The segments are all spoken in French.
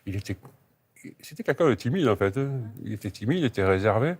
introspectif. C'était quelqu'un de timide, en fait. Il était timide, il était réservé.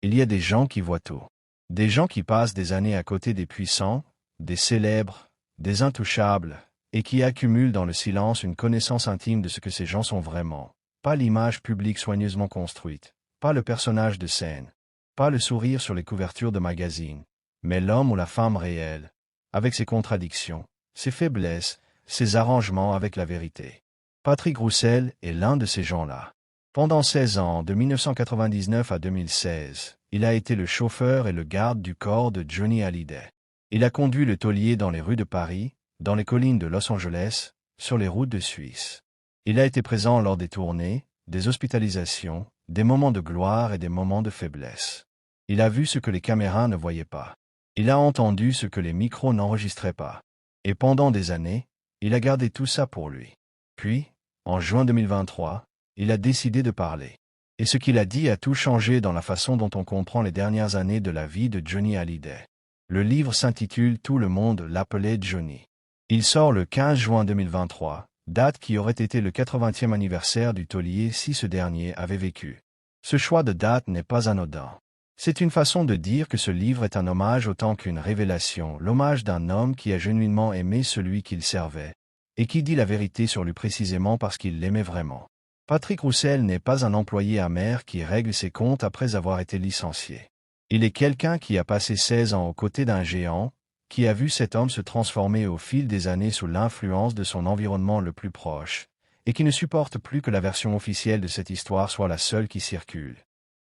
Il y a des gens qui voient tout. Des gens qui passent des années à côté des puissants, des célèbres, des intouchables, et qui accumulent dans le silence une connaissance intime de ce que ces gens sont vraiment. Pas l'image publique soigneusement construite, pas le personnage de scène, pas le sourire sur les couvertures de magazines, mais l'homme ou la femme réelle, avec ses contradictions, ses faiblesses, ses arrangements avec la vérité. Patrick Roussel est l'un de ces gens-là. Pendant 16 ans, de 1999 à 2016, il a été le chauffeur et le garde du corps de Johnny Hallyday. Il a conduit le taulier dans les rues de Paris, dans les collines de Los Angeles, sur les routes de Suisse. Il a été présent lors des tournées, des hospitalisations, des moments de gloire et des moments de faiblesse. Il a vu ce que les caméras ne voyaient pas. Il a entendu ce que les micros n'enregistraient pas. Et pendant des années, il a gardé tout ça pour lui. Puis, en juin 2023, il a décidé de parler. Et ce qu'il a dit a tout changé dans la façon dont on comprend les dernières années de la vie de Johnny Hallyday. Le livre s'intitule « Tout le monde l'appelait Johnny ». Il sort le 15 juin 2023, date qui aurait été le 80e anniversaire du taulier si ce dernier avait vécu. Ce choix de date n'est pas anodin. C'est une façon de dire que ce livre est un hommage autant qu'une révélation, l'hommage d'un homme qui a genuinement aimé celui qu'il servait, et qui dit la vérité sur lui précisément parce qu'il l'aimait vraiment. Patrick Roussel n'est pas un employé amer qui règle ses comptes après avoir été licencié. Il est quelqu'un qui a passé 16 ans aux côtés d'un géant, qui a vu cet homme se transformer au fil des années sous l'influence de son environnement le plus proche, et qui ne supporte plus que la version officielle de cette histoire soit la seule qui circule.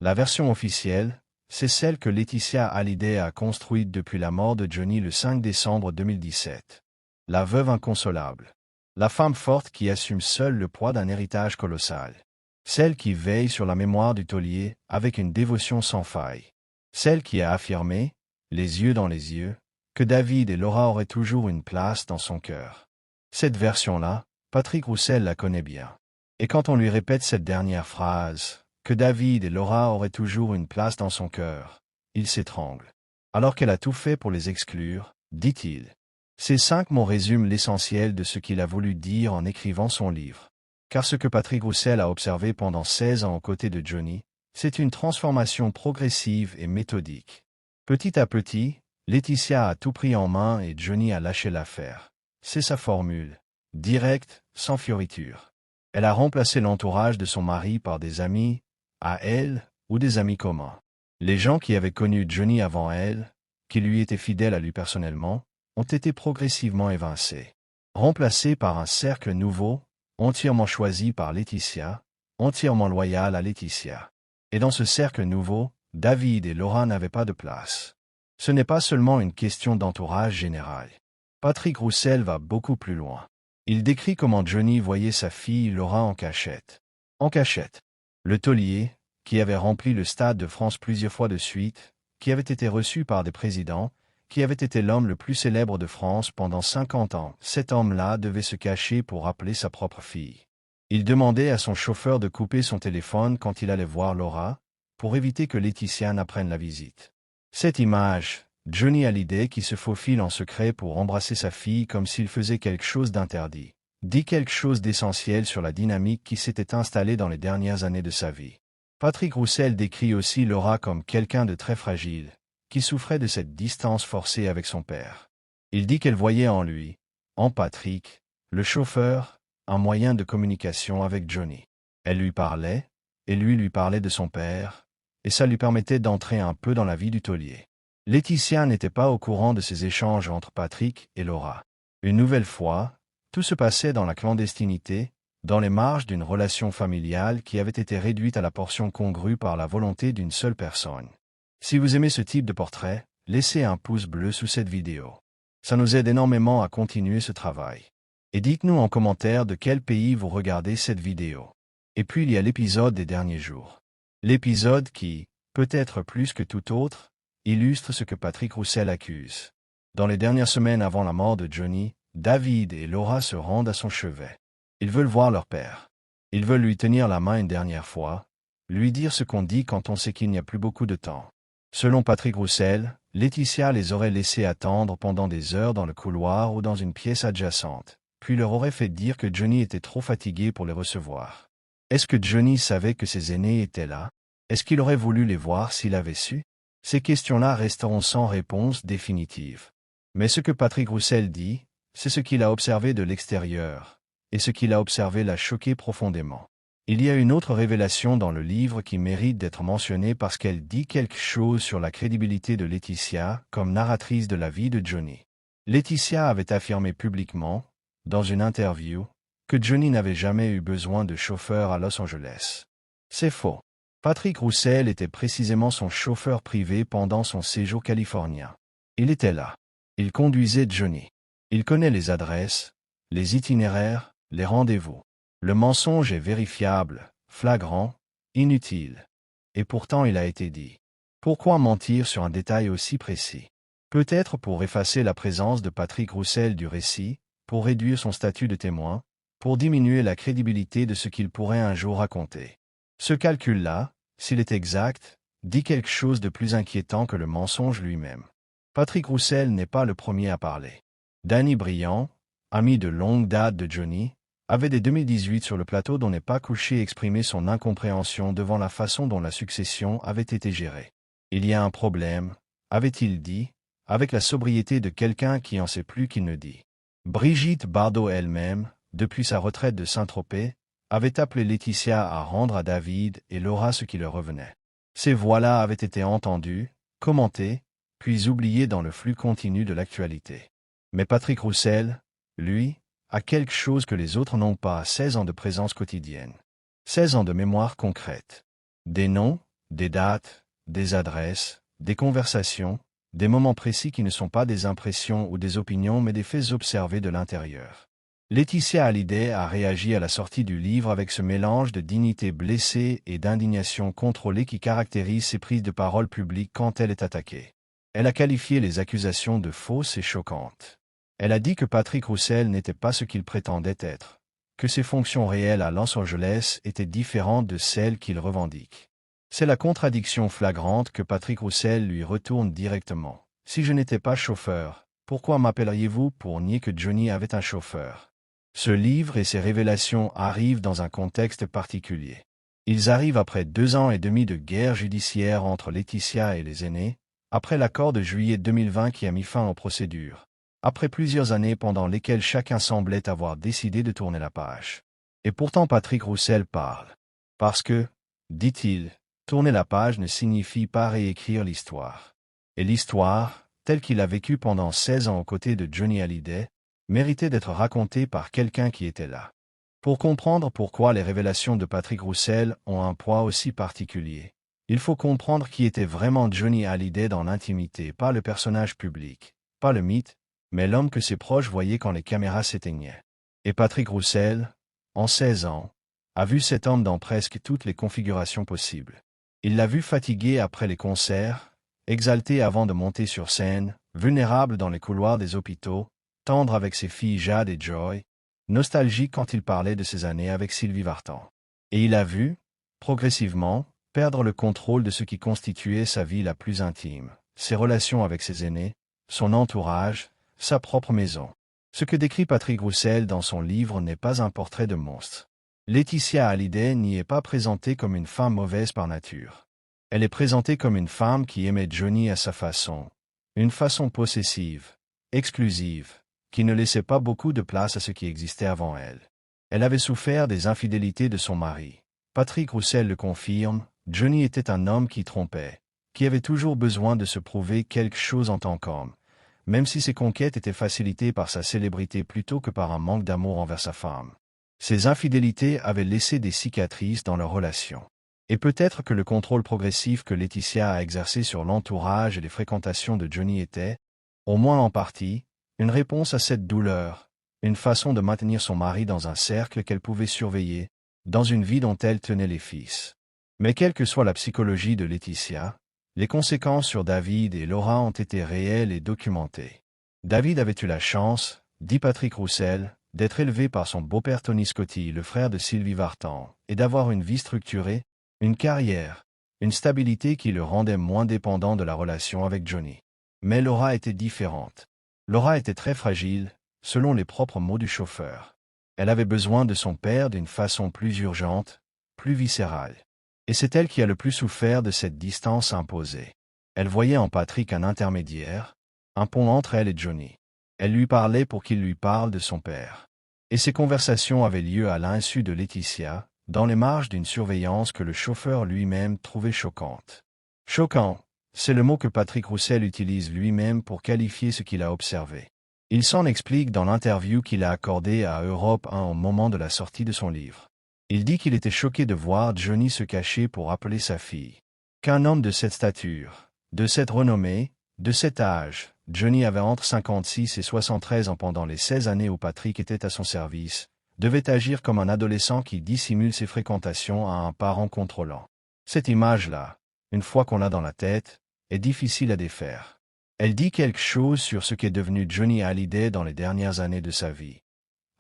La version officielle, c'est celle que Laetitia Hallyday a construite depuis la mort de Johnny le 5 décembre 2017. La veuve inconsolable. La femme forte qui assume seule le poids d'un héritage colossal. Celle qui veille sur la mémoire du taulier avec une dévotion sans faille. Celle qui a affirmé, les yeux dans les yeux, que David et Laura auraient toujours une place dans son cœur. Cette version-là, Patrick Roussel la connaît bien. Et quand on lui répète cette dernière phrase, que David et Laura auraient toujours une place dans son cœur, il s'étrangle. Alors qu'elle a tout fait pour les exclure, dit-il. Ces 5 mots résument l'essentiel de ce qu'il a voulu dire en écrivant son livre. Car ce que Patrick Roussel a observé pendant 16 ans aux côtés de Johnny, c'est une transformation progressive et méthodique. Petit à petit, Laetitia a tout pris en main et Johnny a lâché l'affaire. C'est sa formule. Directe, sans fioriture. Elle a remplacé l'entourage de son mari par des amis, à elle, ou des amis communs. Les gens qui avaient connu Johnny avant elle, qui lui étaient fidèles à lui personnellement, ont été progressivement évincés. Remplacés par un cercle nouveau, entièrement choisi par Laetitia, entièrement loyal à Laetitia. Et dans ce cercle nouveau, David et Laura n'avaient pas de place. Ce n'est pas seulement une question d'entourage général. Patrick Roussel va beaucoup plus loin. Il décrit comment Johnny voyait sa fille Laura en cachette. En cachette. Le taulier, qui avait rempli le Stade de France plusieurs fois de suite, qui avait été reçu par des présidents, qui avait été l'homme le plus célèbre de France pendant 50 ans, cet homme-là devait se cacher pour appeler sa propre fille. Il demandait à son chauffeur de couper son téléphone quand il allait voir Laura, pour éviter que Laetitia n'apprenne la visite. Cette image, Johnny Hallyday qui se faufile en secret pour embrasser sa fille comme s'il faisait quelque chose d'interdit, dit quelque chose d'essentiel sur la dynamique qui s'était installée dans les dernières années de sa vie. Patrick Roussel décrit aussi Laura comme quelqu'un de très fragile, qui souffrait de cette distance forcée avec son père. Il dit qu'elle voyait en lui, en Patrick, le chauffeur, un moyen de communication avec Johnny. Elle lui parlait, et lui parlait de son père, et ça lui permettait d'entrer un peu dans la vie du taulier. Laetitia n'était pas au courant de ces échanges entre Patrick et Laura. Une nouvelle fois, tout se passait dans la clandestinité, dans les marges d'une relation familiale qui avait été réduite à la portion congrue par la volonté d'une seule personne. Si vous aimez ce type de portrait, laissez un pouce bleu sous cette vidéo. Ça nous aide énormément à continuer ce travail. Et dites-nous en commentaire de quel pays vous regardez cette vidéo. Et puis il y a l'épisode des derniers jours. L'épisode qui, peut-être plus que tout autre, illustre ce que Patrick Roussel accuse. Dans les dernières semaines avant la mort de Johnny, David et Laura se rendent à son chevet. Ils veulent voir leur père. Ils veulent lui tenir la main une dernière fois, lui dire ce qu'on dit quand on sait qu'il n'y a plus beaucoup de temps. Selon Patrick Roussel, Laetitia les aurait laissés attendre pendant des heures dans le couloir ou dans une pièce adjacente, puis leur aurait fait dire que Johnny était trop fatigué pour les recevoir. Est-ce que Johnny savait que ses aînés étaient là? Est-ce qu'il aurait voulu les voir s'il avait su? Ces questions-là resteront sans réponse définitive. Mais ce que Patrick Roussel dit, c'est ce qu'il a observé de l'extérieur, et ce qu'il a observé l'a choqué profondément. Il y a une autre révélation dans le livre qui mérite d'être mentionnée parce qu'elle dit quelque chose sur la crédibilité de Laetitia comme narratrice de la vie de Johnny. Laetitia avait affirmé publiquement, dans une interview, que Johnny n'avait jamais eu besoin de chauffeur à Los Angeles. C'est faux. Patrick Roussel était précisément son chauffeur privé pendant son séjour californien. Il était là. Il conduisait Johnny. Il connaît les adresses, les itinéraires, les rendez-vous. Le mensonge est vérifiable, flagrant, inutile. Et pourtant il a été dit. Pourquoi mentir sur un détail aussi précis? Peut-être pour effacer la présence de Patrick Roussel du récit, pour réduire son statut de témoin, pour diminuer la crédibilité de ce qu'il pourrait un jour raconter. Ce calcul-là, s'il est exact, dit quelque chose de plus inquiétant que le mensonge lui-même. Patrick Roussel n'est pas le premier à parler. Danny Briand, ami de longue date de Johnny, avait dès 2018 sur le plateau d'On n'est pas couché exprimé son incompréhension devant la façon dont la succession avait été gérée. Il y a un problème, avait-il dit, avec la sobriété de quelqu'un qui en sait plus qu'il ne dit. Brigitte Bardot elle-même, depuis sa retraite de Saint-Tropez, avait appelé Laetitia à rendre à David et Laura ce qui leur revenait. Ces voix-là avaient été entendues, commentées, puis oubliées dans le flux continu de l'actualité. Mais Patrick Roussel, lui, a quelque chose que les autres n'ont pas, 16 ans de présence quotidienne. 16 ans de mémoire concrète. Des noms, des dates, des adresses, des conversations, des moments précis qui ne sont pas des impressions ou des opinions mais des faits observés de l'intérieur. Laetitia Hallyday a réagi à la sortie du livre avec ce mélange de dignité blessée et d'indignation contrôlée qui caractérise ses prises de parole publiques quand elle est attaquée. Elle a qualifié les accusations de fausses et choquantes. Elle a dit que Patrick Roussel n'était pas ce qu'il prétendait être, que ses fonctions réelles à Los Angeles étaient différentes de celles qu'il revendique. C'est la contradiction flagrante que Patrick Roussel lui retourne directement. Si je n'étais pas chauffeur, pourquoi m'appelleriez-vous pour nier que Johnny avait un chauffeur? Ce livre et ses révélations arrivent dans un contexte particulier. Ils arrivent après 2 ans et demi de guerre judiciaire entre Laetitia et les aînés, après l'accord de juillet 2020 qui a mis fin aux procédures, après plusieurs années pendant lesquelles chacun semblait avoir décidé de tourner la page. Et pourtant Patrick Roussel parle. Parce que, dit-il, tourner la page ne signifie pas réécrire l'histoire. Et l'histoire, telle qu'il a vécue pendant 16 ans aux côtés de Johnny Hallyday, méritait d'être racontée par quelqu'un qui était là. Pour comprendre pourquoi les révélations de Patrick Roussel ont un poids aussi particulier, il faut comprendre qui était vraiment Johnny Hallyday dans l'intimité, pas le personnage public, pas le mythe, mais l'homme que ses proches voyaient quand les caméras s'éteignaient. Et Patrick Roussel, en 16 ans, a vu cet homme dans presque toutes les configurations possibles. Il l'a vu fatigué après les concerts, exalté avant de monter sur scène, vulnérable dans les couloirs des hôpitaux, tendre avec ses filles Jade et Joy, nostalgique quand il parlait de ses années avec Sylvie Vartan. Et il a vu, progressivement, perdre le contrôle de ce qui constituait sa vie la plus intime, ses relations avec ses aînés, son entourage, sa propre maison. Ce que décrit Patrick Roussel dans son livre n'est pas un portrait de monstre. Laetitia Hallyday n'y est pas présentée comme une femme mauvaise par nature. Elle est présentée comme une femme qui aimait Johnny à sa façon, une façon possessive, exclusive, qui ne laissait pas beaucoup de place à ce qui existait avant elle. Elle avait souffert des infidélités de son mari. Patrick Roussel le confirme, Johnny était un homme qui trompait, qui avait toujours besoin de se prouver quelque chose en tant qu'homme, même si ses conquêtes étaient facilitées par sa célébrité plutôt que par un manque d'amour envers sa femme. Ces infidélités avaient laissé des cicatrices dans leur relation. Et peut-être que le contrôle progressif que Laetitia a exercé sur l'entourage et les fréquentations de Johnny était, au moins en partie, une réponse à cette douleur, une façon de maintenir son mari dans un cercle qu'elle pouvait surveiller, dans une vie dont elle tenait les fils. Mais quelle que soit la psychologie de Laetitia, les conséquences sur David et Laura ont été réelles et documentées. David avait eu la chance, dit Patrick Roussel, d'être élevé par son beau-père Tony Scotti, le frère de Sylvie Vartan, et d'avoir une vie structurée, une carrière, une stabilité qui le rendait moins dépendant de la relation avec Johnny. Mais Laura était différente. Laura était très fragile, selon les propres mots du chauffeur. Elle avait besoin de son père d'une façon plus urgente, plus viscérale. Et c'est elle qui a le plus souffert de cette distance imposée. Elle voyait en Patrick un intermédiaire, un pont entre elle et Johnny. Elle lui parlait pour qu'il lui parle de son père. Et ces conversations avaient lieu à l'insu de Laetitia, dans les marges d'une surveillance que le chauffeur lui-même trouvait choquante. Choquant, c'est le mot que Patrick Roussel utilise lui-même pour qualifier ce qu'il a observé. Il s'en explique dans l'interview qu'il a accordée à Europe 1 au moment de la sortie de son livre. Il dit qu'il était choqué de voir Johnny se cacher pour appeler sa fille. Qu'un homme de cette stature, de cette renommée, de cet âge, Johnny avait entre 56 et 73 ans pendant les 16 années où Patrick était à son service, devait agir comme un adolescent qui dissimule ses fréquentations à un parent contrôlant. Cette image-là, une fois qu'on l'a dans la tête, est difficile à défaire. Elle dit quelque chose sur ce qu'est devenu Johnny Hallyday dans les dernières années de sa vie.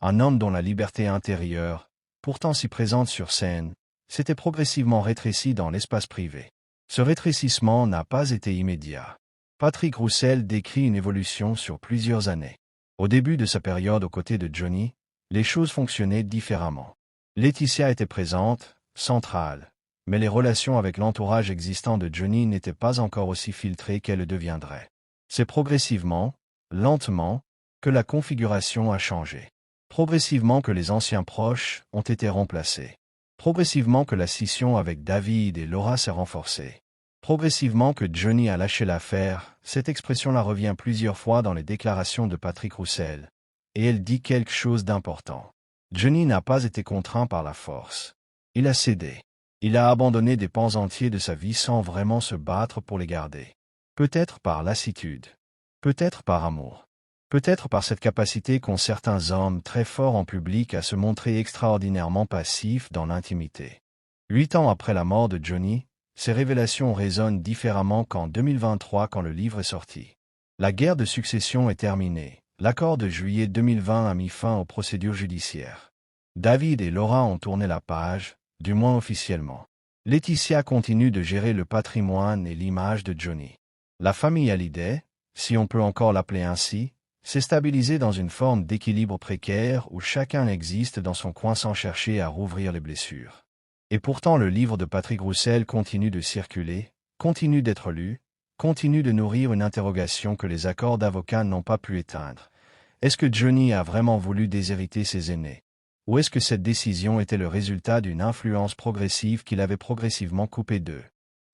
Un homme dont la liberté intérieure, pourtant si présente sur scène, s'était progressivement rétrécie dans l'espace privé. Ce rétrécissement n'a pas été immédiat. Patrick Roussel décrit une évolution sur plusieurs années. Au début de sa période aux côtés de Johnny, les choses fonctionnaient différemment. Laetitia était présente, centrale, mais les relations avec l'entourage existant de Johnny n'étaient pas encore aussi filtrées qu'elles le deviendraient. C'est progressivement, lentement, que la configuration a changé. Progressivement que les anciens proches ont été remplacés. Progressivement que la scission avec David et Laura s'est renforcée. Progressivement que Johnny a lâché l'affaire, cette expression-là revient plusieurs fois dans les déclarations de Patrick Roussel. Et elle dit quelque chose d'important. Johnny n'a pas été contraint par la force. Il a cédé. Il a abandonné des pans entiers de sa vie sans vraiment se battre pour les garder. Peut-être par lassitude. Peut-être par amour. Peut-être par cette capacité qu'ont certains hommes très forts en public à se montrer extraordinairement passifs dans l'intimité. 8 ans après la mort de Johnny, ces révélations résonnent différemment qu'en 2023 quand le livre est sorti. La guerre de succession est terminée. L'accord de juillet 2020 a mis fin aux procédures judiciaires. David et Laura ont tourné la page, du moins officiellement. Laetitia continue de gérer le patrimoine et l'image de Johnny. La famille Hallyday, si on peut encore l'appeler ainsi, s'est stabilisée dans une forme d'équilibre précaire où chacun existe dans son coin sans chercher à rouvrir les blessures. Et pourtant le livre de Patrick Roussel continue de circuler, continue d'être lu, continue de nourrir une interrogation que les accords d'avocats n'ont pas pu éteindre. Est-ce que Johnny a vraiment voulu déshériter ses aînés? Ou est-ce que cette décision était le résultat d'une influence progressive qu'il avait progressivement coupé d'eux?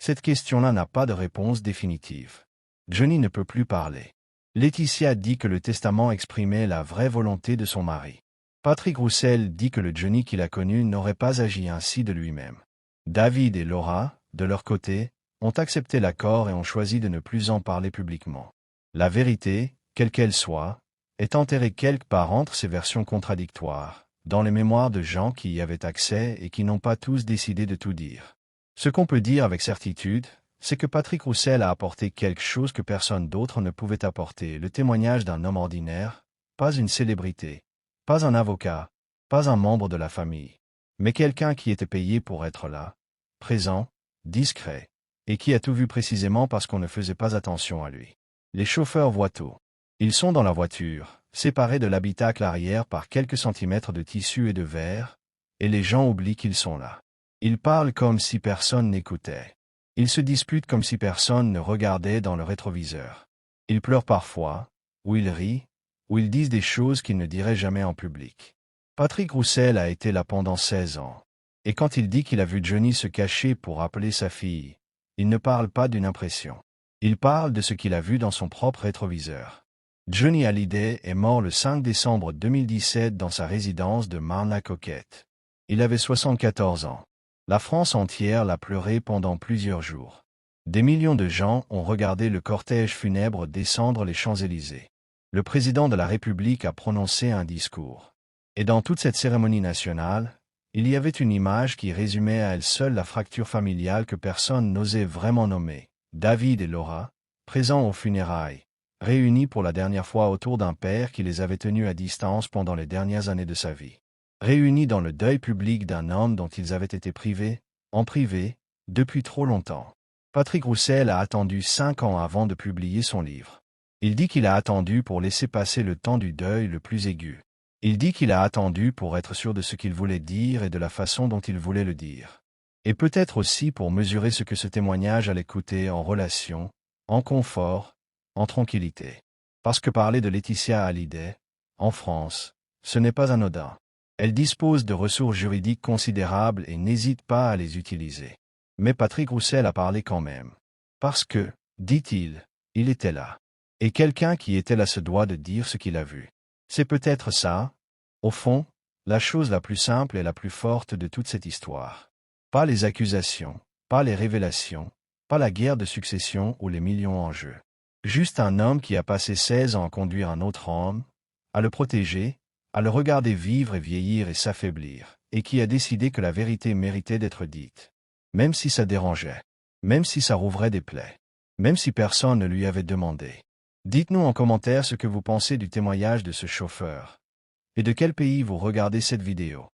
Cette question-là n'a pas de réponse définitive. Johnny ne peut plus parler. Laetitia dit que le testament exprimait la vraie volonté de son mari. Patrick Roussel dit que le Johnny qu'il a connu n'aurait pas agi ainsi de lui-même. David et Laura, de leur côté, ont accepté l'accord et ont choisi de ne plus en parler publiquement. La vérité, quelle qu'elle soit, est enterrée quelque part entre ces versions contradictoires, dans les mémoires de gens qui y avaient accès et qui n'ont pas tous décidé de tout dire. Ce qu'on peut dire avec certitude, c'est que Patrick Roussel a apporté quelque chose que personne d'autre ne pouvait apporter, le témoignage d'un homme ordinaire, pas une célébrité, pas un avocat, pas un membre de la famille, mais quelqu'un qui était payé pour être là, présent, discret, et qui a tout vu précisément parce qu'on ne faisait pas attention à lui. Les chauffeurs voient tout. Ils sont dans la voiture, séparés de l'habitacle arrière par quelques centimètres de tissu et de verre, et les gens oublient qu'ils sont là. Ils parlent comme si personne n'écoutait. Ils se disputent comme si personne ne regardait dans le rétroviseur. Ils pleurent parfois, ou ils rient, ou ils disent des choses qu'ils ne diraient jamais en public. Patrick Roussel a été là pendant 16 ans. Et quand il dit qu'il a vu Johnny se cacher pour appeler sa fille, il ne parle pas d'une impression. Il parle de ce qu'il a vu dans son propre rétroviseur. Johnny Hallyday est mort le 5 décembre 2017 dans sa résidence de Marne-la-Coquette. Il avait 74 ans. La France entière l'a pleuré pendant plusieurs jours. Des millions de gens ont regardé le cortège funèbre descendre les Champs-Élysées. Le président de la République a prononcé un discours. Et dans toute cette cérémonie nationale, il y avait une image qui résumait à elle seule la fracture familiale que personne n'osait vraiment nommer. David et Laura, présents aux funérailles, réunis pour la dernière fois autour d'un père qui les avait tenus à distance pendant les dernières années de sa vie. Réunis dans le deuil public d'un homme dont ils avaient été privés, en privé, depuis trop longtemps. Patrick Roussel a attendu 5 ans avant de publier son livre. Il dit qu'il a attendu pour laisser passer le temps du deuil le plus aigu. Il dit qu'il a attendu pour être sûr de ce qu'il voulait dire et de la façon dont il voulait le dire. Et peut-être aussi pour mesurer ce que ce témoignage allait coûter en relation, en confort, en tranquillité. Parce que parler de Laetitia Hallyday, en France, ce n'est pas anodin. Elle dispose de ressources juridiques considérables et n'hésite pas à les utiliser. Mais Patrick Roussel a parlé quand même. Parce que, dit-il, il était là. Et quelqu'un qui était là se doit de dire ce qu'il a vu. C'est peut-être ça, au fond, la chose la plus simple et la plus forte de toute cette histoire. Pas les accusations, pas les révélations, pas la guerre de succession ou les millions en jeu. Juste un homme qui a passé 16 ans à conduire un autre homme, à le protéger, à le regarder vivre et vieillir et s'affaiblir, et qui a décidé que la vérité méritait d'être dite. Même si ça dérangeait, même si ça rouvrait des plaies, même si personne ne lui avait demandé. Dites-nous en commentaire ce que vous pensez du témoignage de ce chauffeur. Et de quel pays vous regardez cette vidéo.